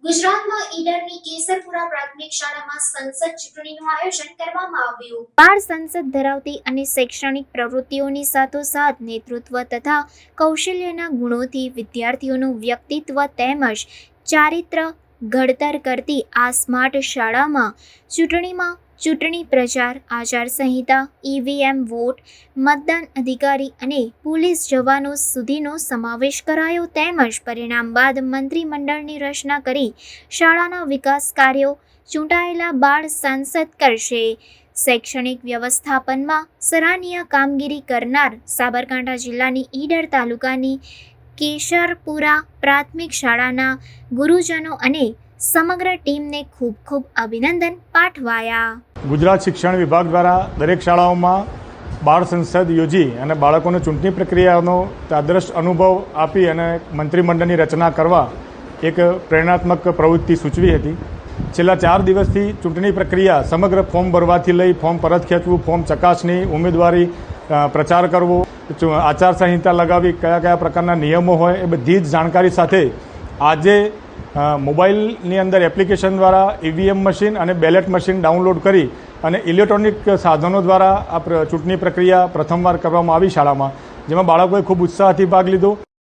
ગુજરાતમાં ઈડરની કેસરપુરા પ્રાથમિક શાળામાં સંસદ ચૂંટણીનું આયોજન કરવામાં આવ્યું। 12 સંસદ ધરાવતી અને શૈક્ષણિક પ્રવૃત્તિઓની સાથોસાથ નેતૃત્વ તથા કૌશલ્યના ગુણોથી વિદ્યાર્થીઓનું વ્યક્તિત્વ તેમજ ચારિત્ર ઘડતર કરતી આ સ્માર્ટ શાળામાં ચૂંટણી પ્રચાર, આચારસંહિતા, ઈવીએમ, વોટ, મતદાન અધિકારી અને પોલીસ જવાનો સુધીનો સમાવેશ કરાયો તેમજ પરિણામ બાદ મંત્રીમંડળની રચના કરી શાળાના વિકાસ કાર્યો ચૂંટાયેલા 12 સાંસદ કરશે। શૈક્ષણિક વ્યવસ્થાપનમાં સરાહનીય કામગીરી કરનાર સાબરકાંઠા જિલ્લાની ઈડર તાલુકાની કેશરપુરા પ્રાથમિક શાળાના ગુરુજનો અને સમગ્ર ટીમને ખૂબ ખૂબ અભિનંદન પાઠવાયા। ગુજરાત શિક્ષણ વિભાગ દ્વારા દરેક શાળાઓમાં બાળ સંસદ યોજી અને બાળકોને ચૂંટણી પ્રક્રિયાનો આદર્શ અનુભવ આપી અને મંત્રીમંડળની રચના કરવા એક પ્રેરણાત્મક પ્રવૃત્તિ સૂચવી હતી। છેલ્લા 4 દિવસથી ચૂંટણી પ્રક્રિયા સમગ્ર ફોર્મ ભરવાથી લઈ ફોર્મ પરત ખેંચવું, ફોર્મ ચકાસણી, ઉમેદવારી પ્રચાર કરવો, આચારસંહિતા લગાવી, કયા કયા પ્રકારના નિયમો હોય એ બધી જ જાણકારી સાથે આજે મોબાઈલની અંદર એપ્લિકેશન દ્વારા ઈવીએમ મશીન અને બેલેટ મશીન ડાઉનલોડ કરી અને ઇલેક્ટ્રોનિક સાધનો દ્વારા આ ચૂંટણી પ્રક્રિયા પ્રથમવાર કરવામાં આવી શાળામાં, જેમાં બાળકોએ ખૂબ ઉત્સાહથી ભાગ લીધો।